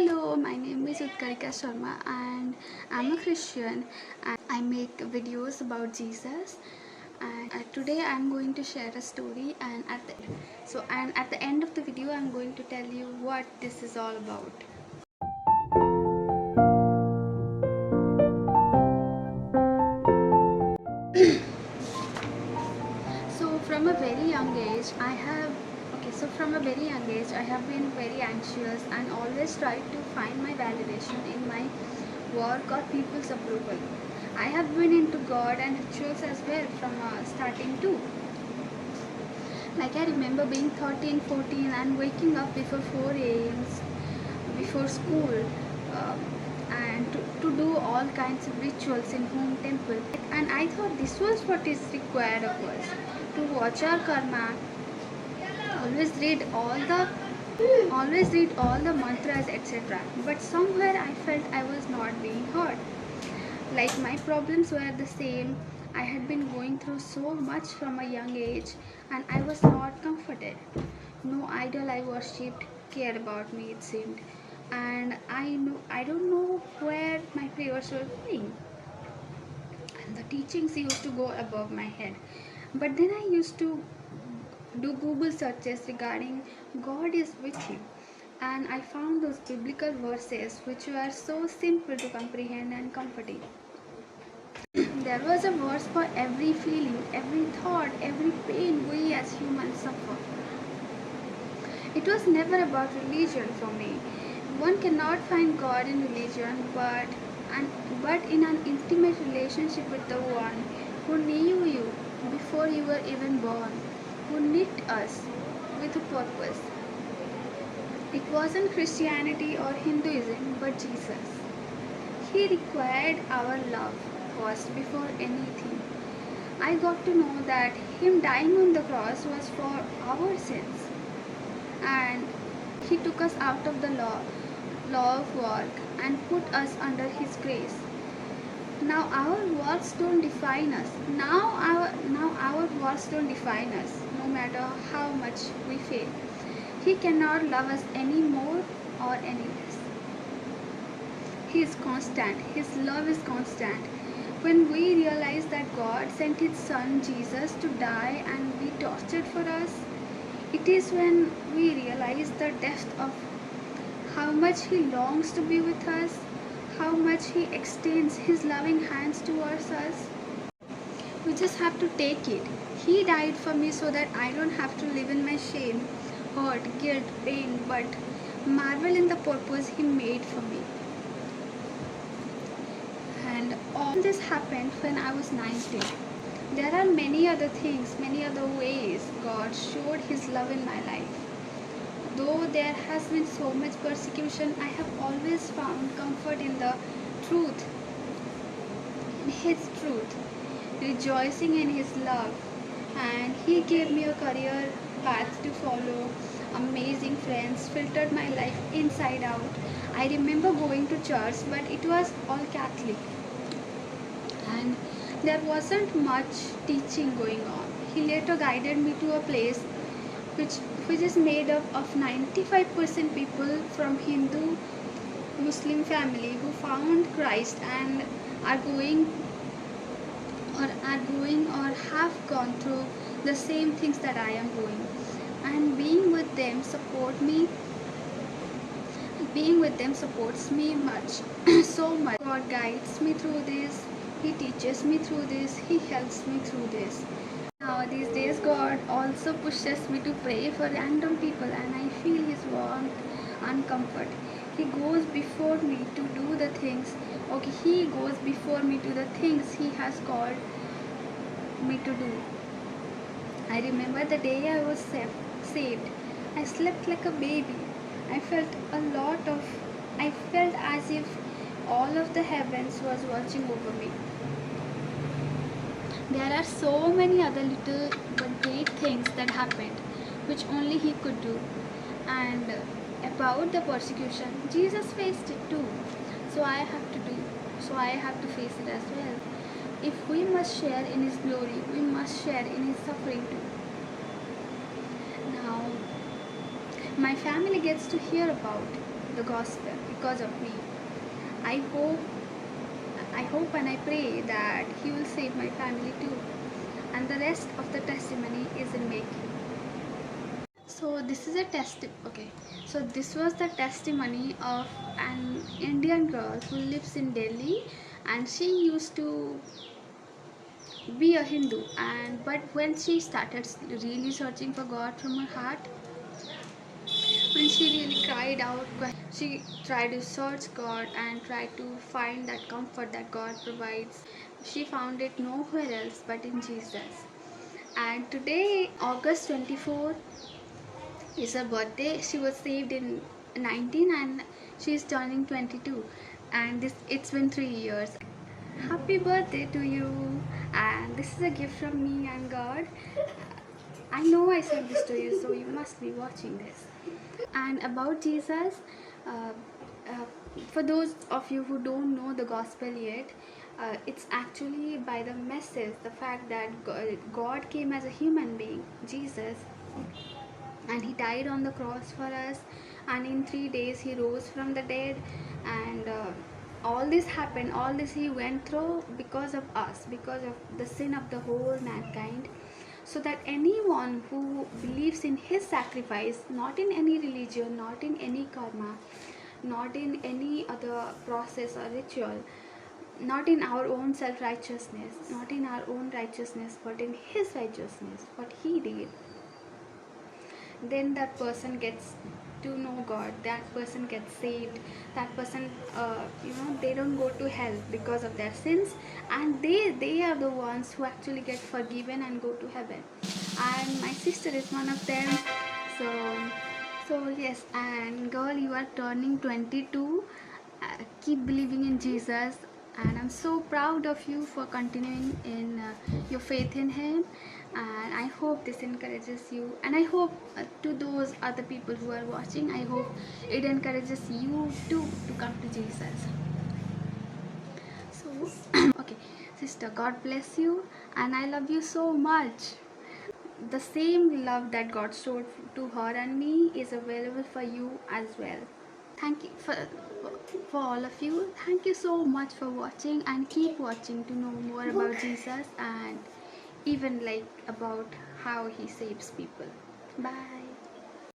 Hello, my name is Utkarika Sharma and I'm a Christian and I make videos about Jesus. And today I'm going to share a story and at the end of the video I'm going to tell you what this is all about. So from a very young age I have been very anxious and always tried to find my validation in my work or people's approval. I have been into God and rituals as well from starting too. Like I remember being 13, 14 and waking up before 4 a.m. before school and to do all kinds of rituals in home temple. And I thought this was what is required of us, to watch our karma, always read all the mantras, etc. But somewhere I felt I was not being heard. Like my problems were the same. I had been going through so much from a young age and I was not comforted. No idol I worshipped cared about me, it seemed. And I don't know where my prayers were going. And the teachings used to go above my head. But then I used to do Google searches regarding God is with you. And I found those biblical verses which were so simple to comprehend and comforting. There was a verse for every feeling, every thought, every pain we as humans suffer. It was never about religion for me. One cannot find God in religion, but in an intimate relationship with the one who knew you before you were even born, who knit us with a purpose. It wasn't Christianity or Hinduism, but Jesus. He required our love first before anything. I got to know that Him dying on the cross was for our sins, and He took us out of the law of work, and put us under His grace. Now our works don't define us. Now our works don't define us, no matter how much we fail. He cannot love us any more or any less. He is constant. His love is constant. When we realize that God sent His Son Jesus to die and be tortured for us, it is when we realize the depth of how much He longs to be with us, how much He extends His loving hands towards us. We just have to take it. He died for me so that I don't have to live in my shame, hurt, guilt, pain, but marvel in the purpose He made for me. And all this happened when I was 19. There are many other things, many other ways God showed His love in my life. Though there has been so much persecution, I have always found comfort in the truth, in His truth, rejoicing in His love. And He gave me a career path to follow, amazing friends, filtered my life inside out. I remember going to church, but it was all Catholic. And there wasn't much teaching going on. He later guided me to a place which is made up of 95% people from Hindu Muslim family who found Christ and are going or have gone through the same things that I am going. And being with them supports me much. So much. God guides me through this. He teaches me through this. He helps me through this. Now these days God also pushes me to pray for random people, and I feel His warmth and comfort. He goes before me to do the things. He goes before me to the things He has called me to do. I remember the day I was saved. I slept like a baby. I felt as if all of the heavens was watching over me. There are so many other little but great things that happened, which only He could do. And about the persecution, Jesus faced it too. So I have to face it as well. If we must share in His glory, we must share in His suffering too. Now, my family gets to hear about the gospel because of me. I hope I hope and I pray that he will save my family too. And the rest of the testimony is in making. So this is a okay. So this was the testimony of an Indian girl who lives in Delhi, and she used to be a Hindu, and but when she started really searching for God from her heart, when she really cried out, she tried to search God and tried to find that comfort that God provides. She found it nowhere else but in Jesus. And today, August 24th, is her birthday. She was saved in 19 and she's turning 22. And it's been 3 years. Happy birthday to you! And this is a gift from me and God. I know I sent this to you, so you must be watching this. And about Jesus, uh, uh, for those of you who don't know the gospel yet, it's actually by the message, the fact that God came as a human being, Jesus, and he died on the cross for us, and in 3 days he rose from the dead, and all this happened, all this he went through because of us, because of the sin of the whole mankind, so that anyone who believes in his sacrifice, not in any religion, not in any karma, not in any other process or ritual, not in our own self righteousness, not in our own righteousness, but in his righteousness, what he did, then that person gets to know God, that person gets saved, that person, they don't go to hell because of their sins, and they are the ones who actually get forgiven and go to heaven. And my sister is one of them. So yes, and girl, you are turning 22. Keep believing in Jesus, and I'm so proud of you for continuing in your faith in him. And I hope this encourages you, and I hope to those other people who are watching, I hope it encourages you too to come to Jesus. So okay, sister, God bless you, and I love you so much. The same love that God showed to her and me is available for you as well. Thank you for all of you. Thank you so much for watching, and keep watching to know more about Jesus, and even like about how he saves people. Bye.